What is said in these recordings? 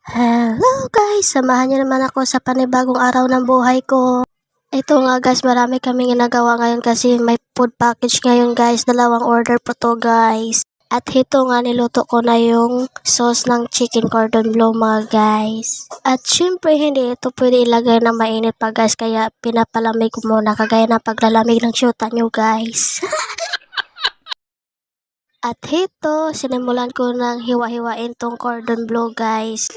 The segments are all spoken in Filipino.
Hello guys! Samahan niyo naman ako sa panibagong araw ng buhay ko. Ito nga guys, marami kaming ginagawa ngayon kasi may food package ngayon guys. Dalawang order po to guys. At ito nga, niluto ko na yung sauce ng chicken cordon bleu mga guys. At syempre hindi ito pwede ilagay na mainit pa guys, kaya pinapalamig ko muna kagaya ng paglalamig ng syuta nyo guys. At ito, sinimulan ko ng hiwa-hiwain tong cordon bleu guys.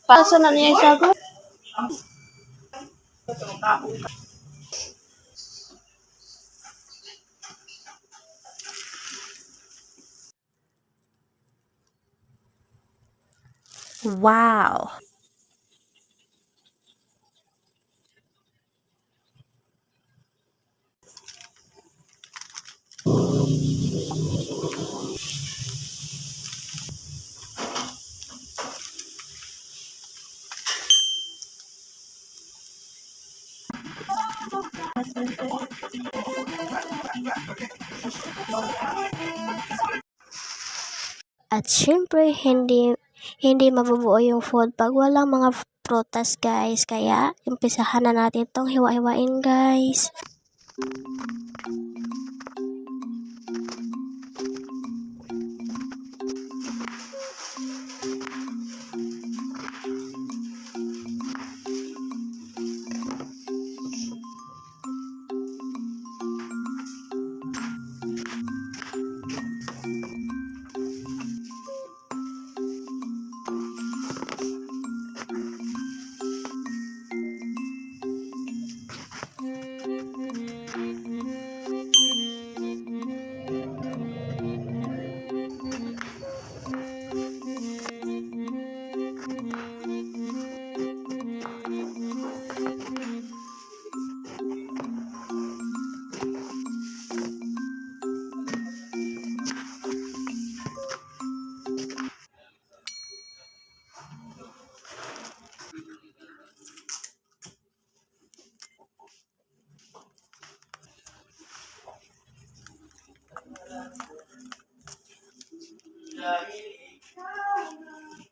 Pasa na niya isago? Wow! At syempre, hindi mabubuo yung food pag walang mga prutas guys. Kaya, umpisahan na natin tong hiwa-hiwain guys.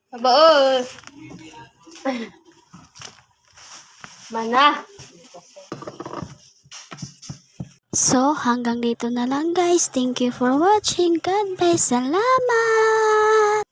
Aba, mana? So, hanggang dito na lang guys. Thank you for watching. God bless. Salamat!